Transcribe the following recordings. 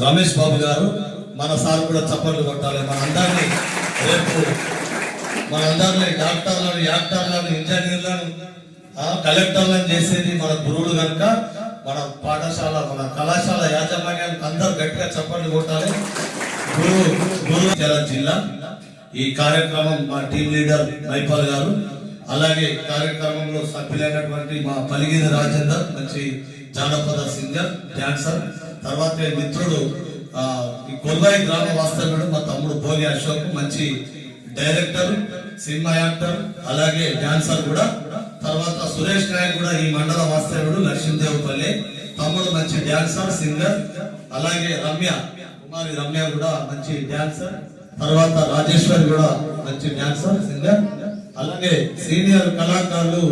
రమేష్ బాబు గారు మన సార్ కూడా చప్పట్లు కొట్టాలి. రేపు మనందరినీ డాక్టర్లను, యాక్టర్లను, ఇంజనీర్లను, కలెక్టర్లను చేసేది మన గురువులు కనుక మన పాఠశాల, మన కళాశాల యాజమాన్యానికి అందరూ గట్టిగా చప్పట్లు కొట్టాలి. గురువు జిల్లా ఈ కార్యక్రమం మా టీం లీడర్ మైపాల్ గారు, అలాగే కార్యక్రమంలో సభ్యులైనటువంటి మా పలిగిరి రాజేందర్, మంచి జానపద సింగర్, డాన్సర్, తర్వాత మిత్రుడు ఈ కొల్వాయి గ్రామ వాస్తవ్యుడు మా తమ్ముడు భోగి అశోక్, మంచి డైరెక్టర్, సినిమా యాక్టర్, అలాగే డాన్సర్ కూడా. తర్వాత సురేష్ నాయక్ కూడా ఈ మండల వాస్తవ్యుడు, లక్ష్మీదేవపల్లి, తమ్ముడు మంచి డాన్సర్, సింగర్. అలాగే కుమారి రమ్య కూడా మంచి డాన్సర్. తర్వాత రాజేశ్వరి కూడా మంచి డాన్సర్, సింగర్. అలాగే సీనియర్ కళాకారులు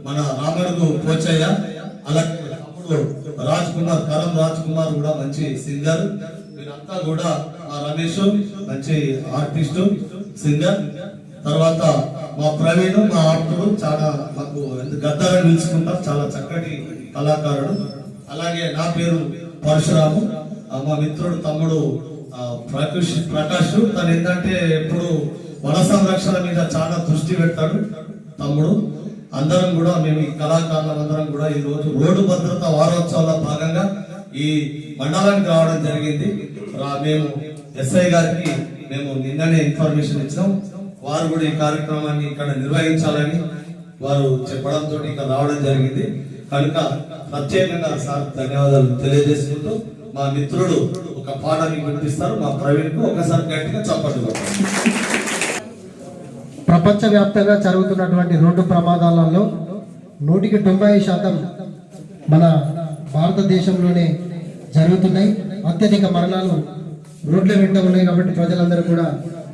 మన రామడుగు పోచయ్య, అలాగే కరం రాజ్ కుమార్ కూడా మంచి సింగర్. వీరంతా కూడా మా రమేష్ మంచి ఆర్టిస్టు, సింగర్. తర్వాత మా ప్రవీణ్, మా ఆప్తుడు, చాలా మాకు గద్దారని పిలుచుకుంటాం, చాలా చక్కటి కళాకారుడు. అలాగే నా పేరు పరశురాము, మా మిత్రుడు తమ్ముడు ప్రకాష్. తను ఏంటంటే ఎప్పుడు వన సంరక్షణ మీద చాలా దృష్టి పెడతాడు తమ్ముడు. అందరం కూడా మేము ఈ కళాకారులందరం కూడా ఈ రోజు రోడ్డు భద్రతా వారోత్సవాల భాగంగా ఈ మండలానికి రావడం జరిగింది. మేము ఎస్ఐ గారికి మేము నిన్ననే ఇన్ఫర్మేషన్ ఇచ్చినాం. వారు కూడా ఈ కార్యక్రమాన్ని ఇక్కడ నిర్వహించాలని వారు చెప్పడంతో ఇక్కడ రావడం జరిగింది. కనుక ప్రత్యేకంగా సార్ ధన్యవాదాలు తెలియజేసుకుంటూ మా మిత్రుడు ఒక పాట మీకు వినిపిస్తారు. మా ప్రవీణ్ కు ఒకసారి గట్టిగా చప్పట్లు. ప్రపంచవ్యాప్తంగా జరుగుతున్నటువంటి రోడ్డు ప్రమాదాలలో 190% మన భారతదేశంలోనే జరుగుతున్నాయి. అత్యధిక మరణాలు రోడ్ల వెంట ఉన్నాయి. కాబట్టి ప్రజలందరూ కూడా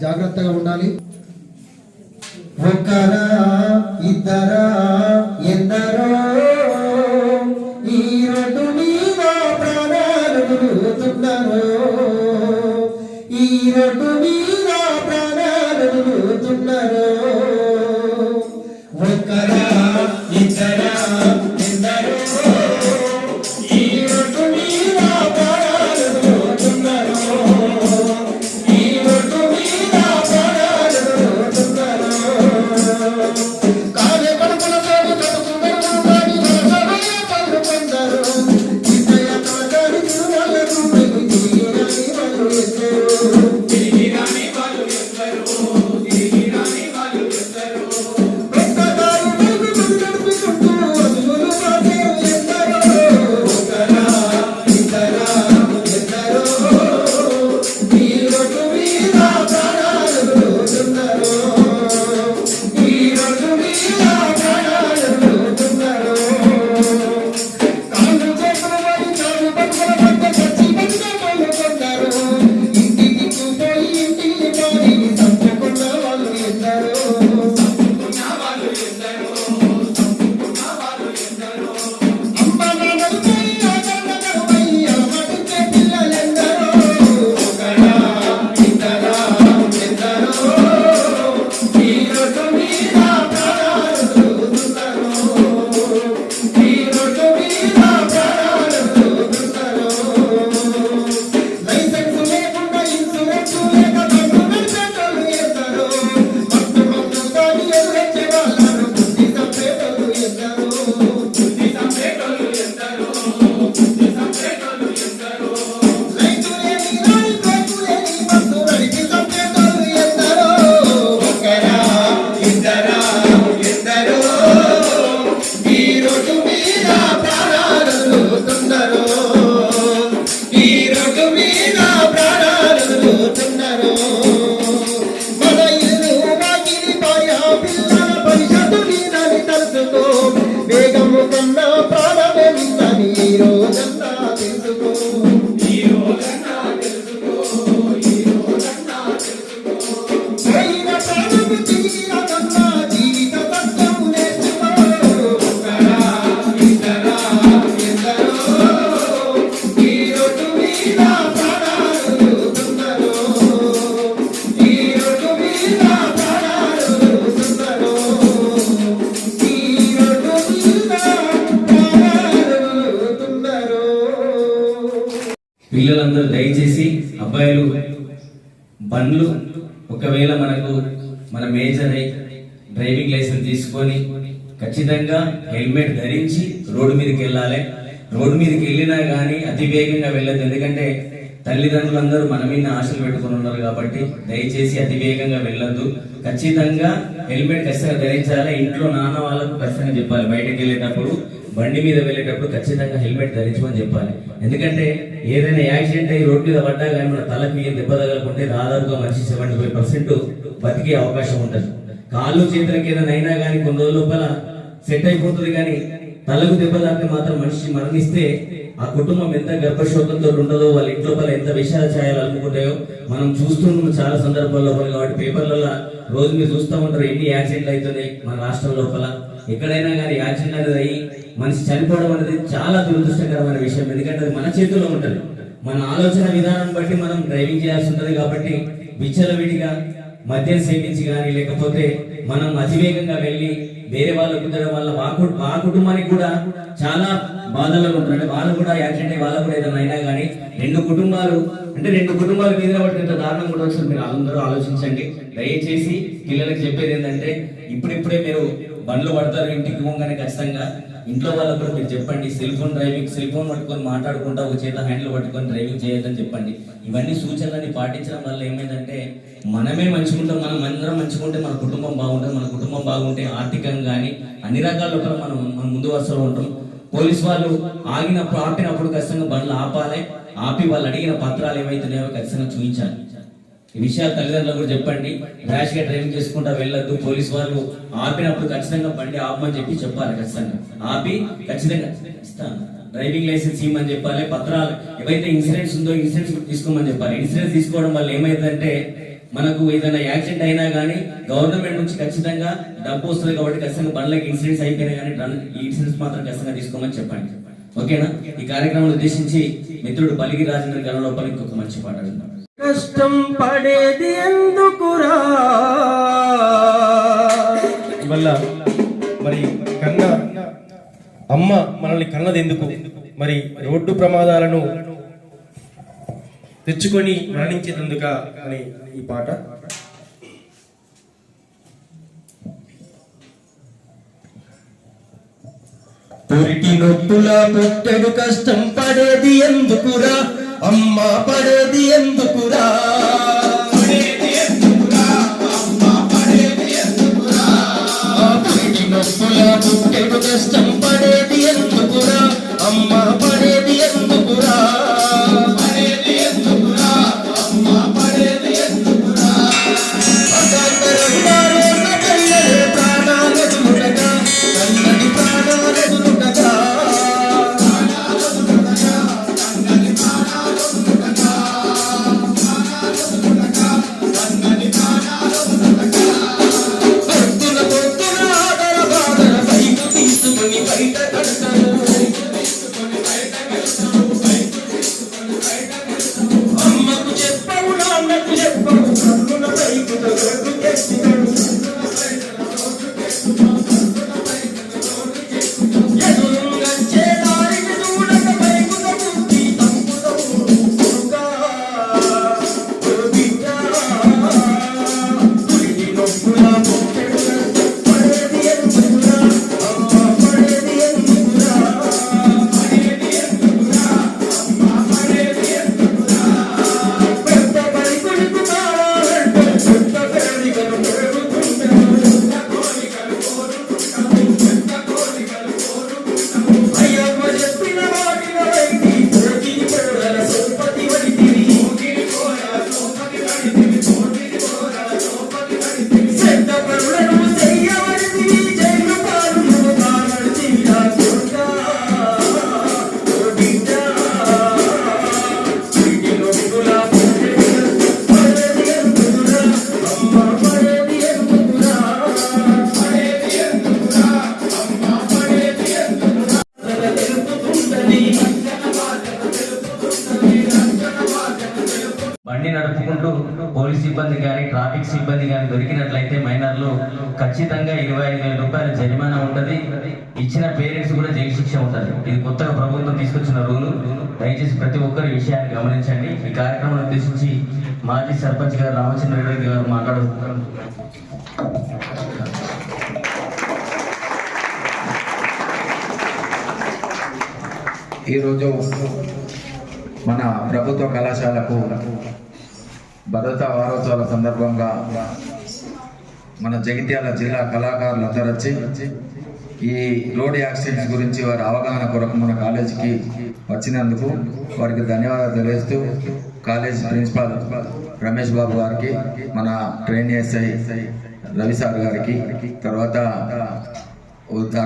జాగ్రత్తగా ఉండాలి. ఒక్కరా ఇద్దరా ఎందరో ఈ రోడ్డు మీద ప్రాణాలు వదులుతున్నారు, ఈ రోడ్డు మీద ప్రాణాలు వదులుతున్నారు. ఒక్కరా ఇద్దరా ఎందరో ఈ రోడ్డు మీద ప్రాణాలు వదులుతున్నారు, ఈ రోడ్డు మీద ప్రాణాలు వదులుతున్నారు. కాలే కడుపులతో కట్టుకుందరు కానీ మనసమయ పలుకుందరు, ఇద్దయ తోడని తిరుమలకు తిరిగి వాళ్ళు ఎత్తరు, తిరిగి రాని వాళ్ళు ఎత్తరు, తిరిగి రాని వాళ్ళు ఎత్తరు. ఒక్కదారు వెలుగు నడుపుకుంటూ అదులు మాటలు ఎత్తరు. ఒక్కరా ఇద్దరా ఎందరో ఈ రోడ్డు మీద ప్రాణాలు వదులుతున్నారు, ఈ రోడ్డు మీద ప్రాణాలు వదులుతున్నారు. కాళ్ళు చేతులు పడి కాళ్ళు పట్టుకుల మధ్య చచ్చి బతికే పలుకున్నారు, ఇంటికి పోయి ఇంటికి పోయి చంపుకున్న వాళ్ళు ఎందరో, చంపుకున్న వాళ్ళు ఎందరో, చంపుకున్న వాళ్ళు ఎందరో. అమ్మ నాన్నలపై ఆదరణపై అలవాటుకే పిల్లలెందరో. ఒకరా ఇద్దరా ఎందరో ఈ రోడ్డు మీద ప్రాణాలు వదులుతున్నారు, ఈ రోడ్డు మీద ప్రాణాలు వదులుతున్నారు. లైసెన్స్ లేకుండా ఇన్సూరెన్స్ లేక బండ్లు నడిపేటోళ్ళు ఎందరో, మత్తు మందు తాగి ఎదురొచ్చే వాళ్ళను బుద్ధి చంపేటోళ్ళు ఎందరో, బుద్ధి చంపేటోళ్ళు ఎందరో, బుద్ధి చంపేటోళ్ళు ఎందరో. లైటు లేని రాని బ్రేకు లేని బస్సు నడిపి చంపేటోళ్ళు ఎందరో. ఒకరా ఇద్దరా ఎందరో ఈ రోడ్డు మీద ప్రాణాలు వదులుతున్నారు, ఈ రోడ్డు మీద ప్రాణాలు వదులుతున్నారు. మన ఇల్లు వాకిలి భార్య పిల్లల భవిష్యత్తు నీదని తలుచుకో, వేగము కన్నా ప్రాణమే మిందని ఈ రోజన్నా తెలుసుకో, ఈ రోజన్నా తెలుసుకో, ఈ రోజన్నా తెలుసుకో. పోయిన ప్రాణము తీర కన్నా జీవిత సత్యం నేర్చుకో. ఒకరా ఇద్దరా ఎందరో ఈ రోడ్డు మీద ప్రాణాలు వదులుతున్నారు, ఈ రోడ్డు మీద ప్రాణాలు వదులుతున్నారు, ఈ రోడ్డు మీద ప్రాణాలు వదులుతున్నారు. పిల్లలందరూ దయచేసి అబ్బాయిలు బండ్లు ఒకవేళ మన మేజర్ అయి డ్రైవింగ్ లైసెన్స్ తీసుకొని ఖచ్చితంగా హెల్మెట్ ధరించి రోడ్డు మీదకి వెళ్ళాలి. రోడ్డు మీదకి వెళ్ళినా కానీ అతి వేగంగా వెళ్ళదు. ఎందుకంటే తల్లిదండ్రులందరూ మన మీద ఆశలు పెట్టుకుని ఉన్నారు కాబట్టి దయచేసి అతి వేగంగా వెళ్ళొద్దు. ఖచ్చితంగా హెల్మెట్ ఖచ్చితంగా ధరించాలి. ఇంట్లో నాన్న వాళ్ళకు ఖచ్చితంగా చెప్పాలి, బయటకు వెళ్ళేటప్పుడు బండి మీద వెళ్ళేటప్పుడు ఖచ్చితంగా హెల్మెట్ ధరించమని చెప్పాలి. ఎందుకంటే ఏదైనా యాక్సిడెంట్ అయ్యి రోడ్డు మీద పడ్డా కానీ మన తలకి దెబ్బ తగలకుంటే దాదాపుగా మనిషి 75% బతికే అవకాశం ఉంటుంది. కాళ్ళు చేతులకి ఏదైనా అయినా కానీ కొన్ని రోజుల లోపల సెట్ అయిపోతుంది, కానీ తలకు దెబ్బ తాకితే మాత్రం మనిషి మరణిస్తే ఆ కుటుంబం ఎంత గర్భశోకంతో ఉండదో, వాళ్ళ ఇంట్లో ఎంత విషాద ఛాయలు అలుముకుంటాయో మనం చూస్తున్నాం చాలా సందర్భాల్లో. కాబట్టి పేపర్లలో రోజు మీరు చూస్తూ ఉంటారు ఎన్ని యాక్సిడెంట్లు అవుతున్నాయి మన రాష్ట్రం లోపల. ఎక్కడైనా కానీ యాక్సిడెంట్ అనేది అయ్యి మనిషి చనిపోవడం అనేది చాలా దురదృష్టకరమైన విషయం. ఎందుకంటే అది మన చేతుల్లో ఉంటుంది. మన ఆలోచన విధానాన్ని బట్టి మనం డ్రైవింగ్ చేయాల్సి ఉంటుంది. కాబట్టి విచ్చలవిడిగా మద్యం సేవించి కానీ లేకపోతే మనం అతివేగంగా వెళ్ళి వేరే వాళ్ళు కుదరడం వల్ల మా కుటుంబానికి కూడా చాలా బాధలు ఉంటారు. అంటే వాళ్ళు కూడా యాక్సిడెంట్ అయ్యి వాళ్ళకు కూడా ఏదైనా అయినా కానీ రెండు కుటుంబాలు మీద పట్టి ఎంత దారుణం కూడా వస్తుంది. మీరు అందరూ ఆలోచించండి. దయచేసి పిల్లలకు చెప్పేది ఏంటంటే ఇప్పుడిప్పుడే మీరు బండ్లు పడతారు, ఇంటికి పోగానే ఖచ్చితంగా ఇంట్లో వాళ్ళకు కూడా మీరు చెప్పండి, సెల్ ఫోన్ పట్టుకొని మాట్లాడుకుంటా ఒక చేత హ్యాండిల్ పట్టుకొని డ్రైవింగ్ చేయొద్దని చెప్పండి. ఇవన్నీ సూచనలని పాటించడం వల్ల ఏమైందంటే మనమే మంచుకుంటాం, మనం అందరం మంచుకుంటే మన కుటుంబం బాగుంటుంది. మన కుటుంబం బాగుంటే ఆర్థికంగా కానీ అన్ని రకాల మనం ముందు వరుసలో ఉంటాం. పోలీసు వాళ్ళు ఆపినప్పుడు ఖచ్చితంగా బండ్లు ఆపి వాళ్ళు అడిగిన పత్రాలు ఏమైతున్నాయో ఖచ్చితంగా చూపించాలి. ఈ విషయాలు తల్లిదండ్రులకు కూడా చెప్పండి. ర్యాష్ గా డ్రైవింగ్ చేసుకుంటా వెళ్ళొద్దు. పోలీసు వాళ్ళు ఆపినప్పుడు ఖచ్చితంగా బండి ఆపమని చెప్పాలి. ఖచ్చితంగా ఆపి ఖచ్చితంగా ఇస్తాను డ్రైవింగ్ లైసెన్స్ ఇవ్వమని చెప్పాలి. పత్రాలు ఏవైతే ఇన్సూరెన్స్ ఉందో ఇన్సూరెన్స్ తీసుకోమని చెప్పాలి. ఇన్సూరెన్స్ తీసుకోవడం వల్ల ఏమైందంటే మనకు ఏదైనా యాక్సిడెంట్ అయినా కానీ గవర్నమెంట్ నుంచి ఖచ్చితంగా డబ్బు వస్తుంది. కాబట్టి ఖచ్చితంగా బండ్లకి ఇన్సూరెన్స్ అయిపోయినా కానీ ఈ ఇన్సూరెన్స్ మాత్రం ఖచ్చితంగా తీసుకోమని చెప్పండి. ఓకేనా? ఈ కార్యక్రమం ఉద్దేశించి మిత్రుడు పలికి రాజేంద్ర గారి లోపల ఇంకొక మంచి పాట విందాం. కష్టం పడేది ఎందుకురా వల్ల మరి కన్న అమ్మ మనల్ని కన్నది ఎందుకు, మరి రోడ్డు ప్రమాదాలను తెచ్చుకొని మరణించేందుక అని ఈ పాట. పురిటి నొప్పుల పుట్టెడు కష్టం పడేది ఎందుకురా, అమ్మ పడేది ఎందుకురా, పురిటి నొప్పుల పుట్టెడు కష్టం పడేది ఎందుకురా, అమ్మ పడేది ఎందుకురా, బండి నడుపుకుంటూ పోలీస్ సిబ్బంది కానీ ట్రాఫిక్ సిబ్బంది కానీ దొరికినట్లయితే మైనర్లు ఖచ్చితంగా 25,000 రూపాయల జరిమానా ఉంటుంది. ఇచ్చిన పేరెంట్స్ కూడా జైలు శిక్ష ఉంటుంది. ఇది కొత్తగా ప్రభుత్వం తీసుకొచ్చిన రూలు. దయచేసి ప్రతి ఒక్కరు ఈ విషయాన్ని గమనించండి. ఈ కార్యక్రమం ఉద్దేశించి మాజీ సర్పంచ్ గారు రామచంద్రరెడ్డి గారు మాట్లాడుతున్నారు. ఈరోజు మన ప్రభుత్వ కళాశాలకు భద్రతా వారోత్సవాల సందర్భంగా మన జగిత్యాల జిల్లా కళాకారులందరూ వచ్చి ఈ రోడ్ యాక్సిడెంట్స్ గురించి వారి అవగాహన కొరకు మన కాలేజీకి వచ్చినందుకు వారికి ధన్యవాదాలు తెలియజేస్తూ కాలేజ్ ప్రిన్సిపాల్ రమేష్ బాబు గారికి, మన ట్రైన్ ఎస్ఐ రవి సార్ గారికి, తర్వాత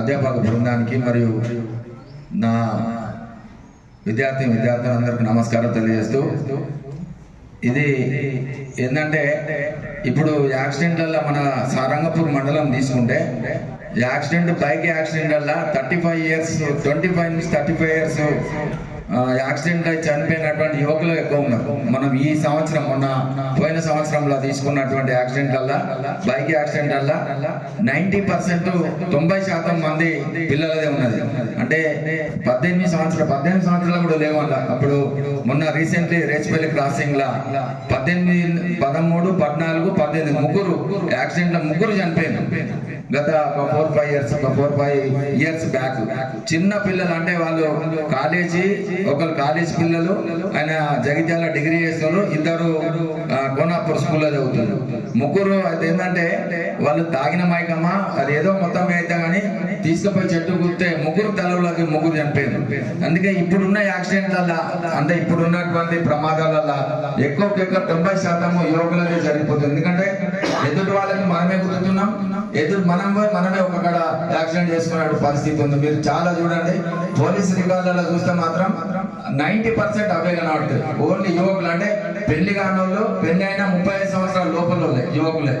అధ్యాపక బృందానికి మరియు నా విద్యార్థులందరికీ నమస్కారం తెలియజేస్తూ, ఇది ఏంటంటే ఇప్పుడు యాక్సిడెంట్లలో మన సారంగపూర్ మండలం తీసుకుంటే యాక్సిడెంట్ బైక్ యాక్సిడెంట్ వల్ల 35 years 25 నుంచి 35 years యాక్సిడెంట్ అయి చనిపోయినటువంటి యువకులు ఎక్కువ ఉన్నారు. మనం ఈ సంవత్సరం పోయిన సంవత్సరంలో తీసుకున్నటువంటి యాక్సిడెంట్ వల్ల బైక్ యాక్సిడెంట్ వల్ల 90% 90% మంది పిల్లలదే ఉన్నది. అంటే 18 సంవత్సరాలు కూడా లేవల్ల. అప్పుడు మొన్న రీసెంట్లీ రేచిపల్లి క్రాసింగ్ లా 18, 13, 14, 18 ముగ్గురు యాక్సిడెంట్ లో ముగ్గురు చనిపోయారు. గత 4-5 years బ్యాక్. చిన్న పిల్లలు అంటే వాళ్ళు ఒకరు కాలేజ్ పిల్లలు, ఆయన జగిత్యాల డిగ్రీ చేస్తున్నారు, ఇద్దరు కోనాపూర్ స్కూల్లో చదువుతున్నారు. ముగ్గురు అయితే ఏంటంటే వాళ్ళు తాగిన మైకమ్మ అది ఏదో మొత్తం అయితే కానీ తీసుకుపోయి చెట్టు కుడితే ముగ్గురు తలలోకి ముగ్గురు చనిపోయారు. అందుకే ఇప్పుడున్న యాక్సిడెంట్ల అంటే ఇప్పుడున్నటువంటి ప్రమాదాలలో ఎక్కువ 90% యువకులదే జరిగిపోతుంది. ఎందుకంటే ఎదుటి వాళ్ళకి మనమే గుర్తున్నాం, మనమే ఒక కడ యాక్సిడెంట్ చేసుకునే పరిస్థితి ఉంది. మీరు చాలా చూడండి, పోలీస్ రికార్డులలో చూస్తే మాత్రం 90% అవే కనబడుతుంది. ఓన్లీ యువకులు అంటే పెళ్లి కానోళ్ళు, పెళ్లి అయినా 35 సంవత్సరాల లోపల యువకులే.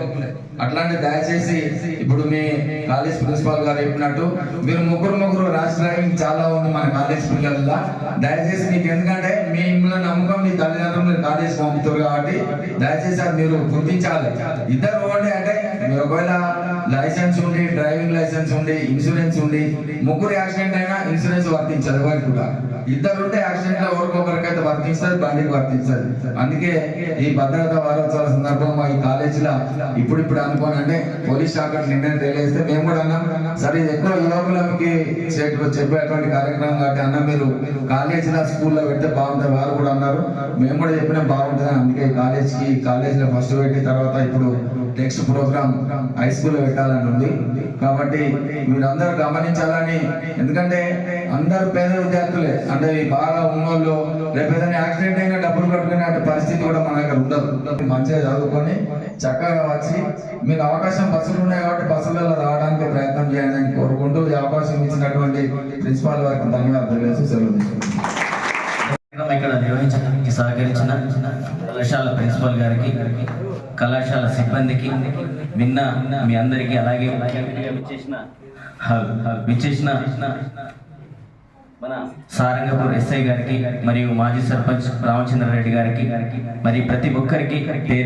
అట్లాంటి దయచేసి ఇప్పుడు మీ కాలేజ్ ప్రిన్సిపాల్ గారు చెప్పినట్టు మీరు ముగ్గురు ర్యాష్ డ్రైవింగ్ చాలా ఉంది మన కాలేజ్ పిల్లల్లో. దయచేసి మీకు ఎందుకంటే మిమ్మల్ని నమ్మకం మీ తల్లిదండ్రులు మీరు కాలేజ్ పంపుతారు కాబట్టి దయచేసి అది మీరు గుర్తించాలి. ఇద్దరు ఓన్లీ అంటే ఒకవేళ లైసెన్స్ ఉండి, డ్రైవింగ్ లైసెన్స్ ఉండి, ఇన్సూరెన్స్ ఉండి, ముగ్గురు యాక్సిడెంట్ అయినా ఇన్సూరెన్స్ వర్తించదు ఎవరికి కూడా. ఇద్దరు ఉంటే యాక్సిడెంట్ లో ఒకరికొకరికైతే వర్తిస్తుంది, బండికి వర్తించదు. అందుకే ఈ భద్రతా వారోత్సవాల సందర్భంగా ఈ కాలేజీలో ఇప్పుడు అనుకోని అంటే పోలీస్ శాఖ నిర్ణయం తెలియజేస్తే మేము కూడా అన్నాం, సరే ఎక్కువ యువకులకి చెప్పేటువంటి కార్యక్రమం కాబట్టి అన్న మీరు కాలేజీలో స్కూల్లో పెడితే బాగుంటుంది. వారు కూడా అన్నారు, మేము కూడా చెప్పినా బాగుంటుంది. అందుకే కాలేజీలో ఫస్ట్ పెట్టి తర్వాత ఇప్పుడు నెక్స్ట్ ప్రోగ్రామ్ హై స్కూల్లో పెట్టాలని ఉంది. కాబట్టి మీరందరూ గమనించాలని, ఎందుకంటే అందరూ పేద విద్యార్థులే, అంటే బాగా ఉన్నోళ్ళు రేపు ఏదైనా యాక్సిడెంట్ అయినా డబ్బులు కట్టుకునే పరిస్థితి కూడా మన దగ్గర ఉండదు. మంచిగా చదువుకొని చక్కగా వచ్చి మీకు అవకాశం బస్సులు ఉన్నాయి కాబట్టి బస్సులలో రావడానికి ప్రయత్నం చేయండి అని కోరుకుంటూ ఈ అవకాశం ఇచ్చినటువంటి ప్రిన్సిపాల్ వారికి ధన్యవాదాలు తెలియజేస్తూ సెలవు. ఇక్కడ నిర్వహించడానికి సహకరించిన కళాశాల ప్రిన్సిపల్ గారికి, కళాశాల సిబ్బందికి, విన్న మీ అందరికీ, అలాగే విచ్చేసిన మన సారంగపూర్ ఎస్ఐ గారికి మరియు మాజీ సర్పంచ్ రామచంద్రారెడ్డి గారికి, మరి ప్రతి ఒక్కరికి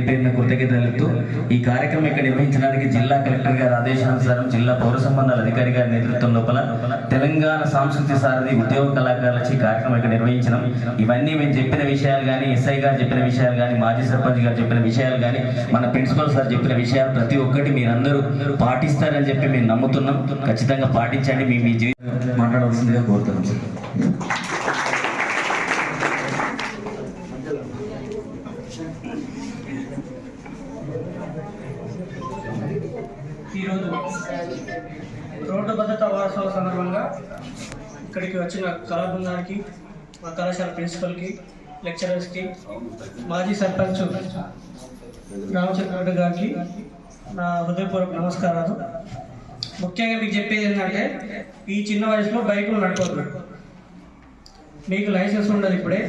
పేరున కృతజ్ఞతలతో ఈ కార్యక్రమం ఇక్కడ నిర్వహించడానికి జిల్లా కలెక్టర్ గారి ఆదేశానుసారం జిల్లా పౌర సంబంధాల అధికారి గారి నేతృత్వం లోపల తెలంగాణ సాంస్కృతిక సారథి ఉద్యోగ కళాకారులచే కార్యక్రమం ఇక్కడ నిర్వహించడం. ఇవన్నీ మేము చెప్పిన విషయాలు కానీ, ఎస్ఐ గారు చెప్పిన విషయాలు కానీ, మాజీ సర్పంచ్ గారు చెప్పిన విషయాలు కానీ, మన ప్రిన్సిపల్ సార్ చెప్పిన విషయాలు ప్రతి ఒక్కటి మీరందరూ పాటిస్తారని చెప్పి మేము నమ్ముతున్నాం. ఖచ్చితంగా పాటించండి. మీ జీవితం మాట్లాడవలసిందిగా కోరుతున్నాం సార్. ఈరోజు రోడ్డు భద్రతా వారోత్సవాల సందర్భంగా ఇక్కడికి వచ్చిన కళా బృందానికి, మా కళాశాల ప్రిన్సిపల్కి, లెక్చరర్స్కి, మాజీ సర్పంచ్ రామచంద్రరెడ్డి గారికి నా హృదయపూర్వక నమస్కారాలు. ముఖ్యంగా మీకు చెప్పేది ఏంటంటే ఈ చిన్న వయసులో బైకులు నడపద్దు. మీకు లైసెన్స్ ఉండదు, ఇప్పుడే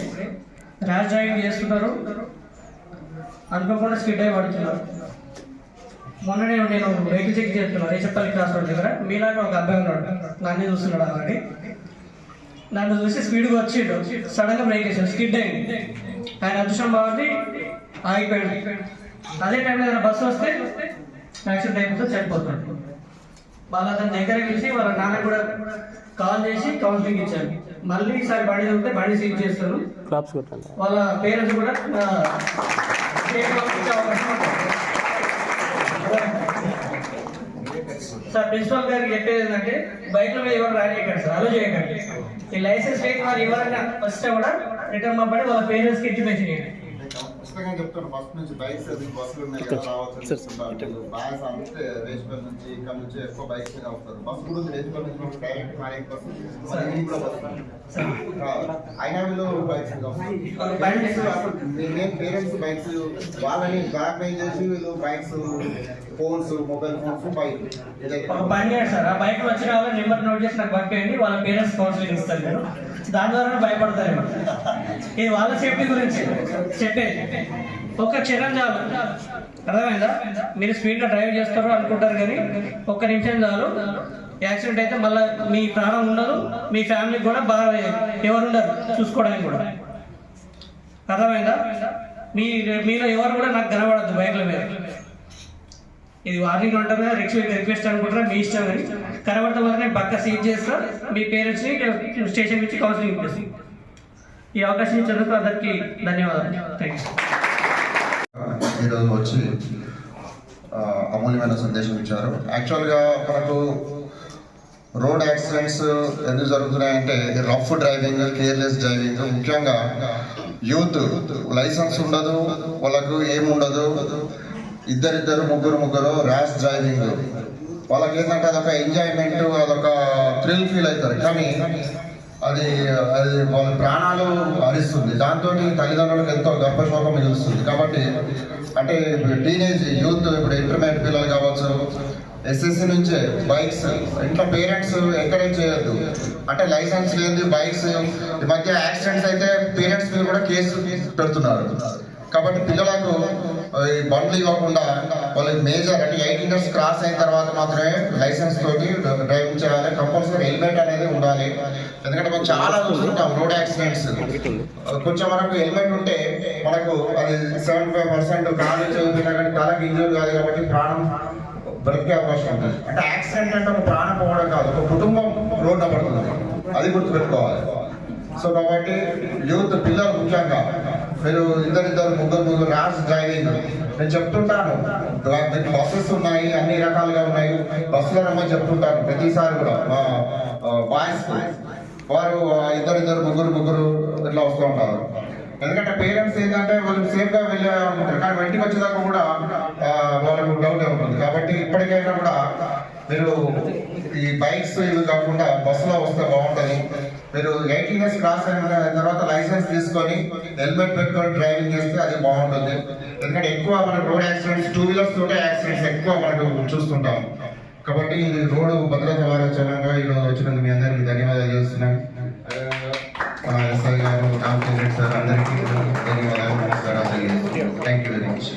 ర్యాష్ డ్రైవింగ్ చేస్తున్నారు, అనుకోకుండా స్కిడ్ అయి పడుతున్నారు. మొన్ననే నేను వెహికల్ చెక్ చేస్తున్నాను రేచపల్లి క్రాస్ రోడ్ దగ్గర. మీలాగా ఒక అబ్బాయి ఉన్నాడు, నన్ను చూస్తున్నాడు అలాంటి. నన్ను చూసి స్పీడ్గా వచ్చిండు, సడన్గా బ్రేక్ వేసాడు, స్కిడ్ అయింది. ఆయన అదృష్టం కాబట్టి ఆగిపోయాడు. అదే టైంలో ఏదైనా బస్సు వస్తే యాక్సిడెంట్ అయిపోతే చనిపోతాడు. వాళ్ళ అతని దగ్గర పిలిచి వాళ్ళ నాన్న కూడా కాల్ చేసి కౌన్సిలింగ్ ఇచ్చారు. మళ్ళీ ఈసారి బండి ఉంటే బండి సీజ్ చేస్తారు. వాళ్ళ పేరెంట్స్ కూడా సార్ ప్రిన్సిపల్ గారికి చెప్పేది ఏంటంటే బైక్ల మీద ఎవరు రానియకండి సార్, అలో చేయకండి. ఈ లైసెన్స్ లేని వారు ఎవరైనా వస్తే కూడా రిటర్న్ పంపండి, వాళ్ళ పేరెంట్స్కి ఇంటిమేషన్ చేయండి. ఖచ్చితంగా చెప్తాను. ఫస్ట్ నుంచి బైక్స్ బస్సులు ఉన్నాయి కదా, రావచ్చు. బాగా అంటే రేషపల్ నుంచి ఇక్కడ నుంచి ఎక్కువ బైక్స్ మీద వస్తారు. బస్సు కూడా ఉంది, రేషపల్ నుంచి డైరెక్ట్ మారేక్ బస్సు కూడా బస్సు. అయినా వీళ్ళు బైక్స్ మీద వస్తారు. మేము పేరెంట్స్ బైక్స్ వాళ్ళని బ్లాక్ మెయిల్ చేసి వీళ్ళు bikes, phones, mobile phones, bike ఒక పని చేయండి సార్, ఆ బైక్ వచ్చిన వాళ్ళ నెంబర్ నోట్ చేసి నాకు పంపేయండి, వాళ్ళ పేరెంట్స్ కౌన్సిలింగ్ ఇస్తారు. నేను దాని ద్వారా భయపడతారేమో. ఇది వాళ్ళ సేఫ్టీ గురించి చెప్పేది. ఒక్క క్షణం చాలు, అర్థమైందా? మీరు స్పీడ్గా డ్రైవ్ చేస్తారు అనుకుంటారు కానీ ఒక్క నిమిషం చాలు. యాక్సిడెంట్ అయితే మళ్ళీ మీ ప్రాణం ఉండదు, మీ ఫ్యామిలీకి కూడా బాగా ఎవరు ఉండరు చూసుకోవడానికి కూడా. అర్థమైందా? మీలో ఎవరు కూడా నాకు కనబడద్దు బైక్ల మీద. ఇది వార్నింగ్ ఉంటుంది కదా, రిక్వెస్ట్ అనుకుంటారా మీ ఇష్టం. కానీ కనబడితే మాత్రం నేను పక్క సీజ్ చేస్తా, మీ పేరెంట్స్ని స్టేషన్ నుంచి కౌన్సిలింగ్ ఇప్పిస్తాను. ఈ అవకాశం ఇచ్చినందుకు అందరికీ ధన్యవాదాలు. థ్యాంక్స్. ఈరోజు వచ్చి అమూల్యమైన సందేశం ఇచ్చారు. యాక్చువల్గా మనకు రోడ్ యాక్సిడెంట్స్ ఎందుకు జరుగుతున్నాయంటే రఫ్ డ్రైవింగ్, కేర్లెస్ డ్రైవింగ్, ముఖ్యంగా యూత్ లైసెన్స్ ఉండదు, వాళ్ళకు ఏముండదు, ఇద్దరిద్దరు ముగ్గురు ర్యాష్ డ్రైవింగ్. వాళ్ళకి ఏంటంటే అదొక ఎంజాయ్మెంట్, అదొక థ్రిల్ ఫీల్ అవుతారు. కానీ అది వాళ్ళ ప్రాణాలు హరిస్తుంది. దాంతో తల్లిదండ్రులకు ఎంతో గర్భశోకం మిగులుస్తుంది. కాబట్టి అంటే టీనేజ్ యూత్, ఇప్పుడు ఇంటర్మీడియట్ పిల్లలు కావచ్చు, ఎస్ఎస్సి నుంచే బైక్స్ ఇంట్లో పేరెంట్స్ ఎంకరేజ్ చేయొద్దు. అంటే లైసెన్స్ లేదు బైక్స్, ఈ మధ్య యాక్సిడెంట్స్ అయితే పేరెంట్స్ మీద కూడా కేసు పెడుతున్నారు. కాబట్టి పిల్లలకు ఈ బండ్లు ఇవ్వకుండా వాళ్ళకి మేజర్ అంటే 18 years క్రాస్ అయిన తర్వాత మాత్రమే లైసెన్స్ తోటి డ్రైవింగ్ చేయాలి. కంపల్సరీ హెల్మెట్ అనేది ఉండాలి. ఎందుకంటే మనం చాలా చూస్తుంటాం రోడ్ యాక్సిడెంట్స్. కొంచెం మనకు హెల్మెట్ ఉంటే మనకు అది 75% కాలు చెబుతున్నా కానీ తలకు ఇంజూర్ కాదు కాబట్టి ప్రాణం బ్రతికే అవకాశం ఉంటుంది. అంటే యాక్సిడెంట్ అంటే ఒక ప్రాణం పోవడం కాదు, ఒక కుటుంబం రోడ్డు పడుతుంది, అది గుర్తుపెట్టుకోవాలి. సో కాబట్టి యూత్ పిల్లలు ముఖ్యంగా మీరు ఇద్దరు ముగ్గురు ర్యాష్ డ్రైవింగ్ నేను చెప్తుంటాను. బస్సెస్ ఉన్నాయి, అన్ని రకాలుగా ఉన్నాయి, బస్సులో రమ్మని చెప్తుంటాను ప్రతిసారి కూడా. మా బాయ్స్ వారు ఇద్దరు ముగ్గురు ఇట్లా వస్తూ ఉంటారు. ఎందుకంటే పేరెంట్స్ ఏంటంటే వాళ్ళు సేఫ్గా వెళ్ళే ఉంటారు, కానీ ఇంటికి వచ్చేదాకా కూడా వాళ్ళకు డౌట్ ఉంటుంది. కాబట్టి ఇప్పటికైనా కూడా మీరు ఈ బైక్స్ ఇవి కాకుండా బస్సులో వస్తే బాగుంటుంది. మీరు 18 years క్రాస్ అయిన తర్వాత లైసెన్స్ తీసుకొని హెల్మెట్ పెట్టుకొని డ్రైవింగ్ చేస్తే అది బాగుంటుంది. ఎందుకంటే ఎక్కువ మనకు రోడ్ యాక్సిడెంట్స్, 2 wheelers తోటే యాక్సిడెంట్స్ ఎక్కువ మనకు చూస్తుంటాం. కాబట్టి ఇది రోడ్డు భద్రత వారోత్సవంగా ఈరోజు వచ్చినందుకు మీ అందరికీ ధన్యవాదాలు చేస్తున్నాను. మన ఎస్ఐ గారు, రామచంద్ర సార్ అందరికీ ధన్యవాదాలు, నమస్కారాలు తెలియజేస్తున్నాను. Thank you very much.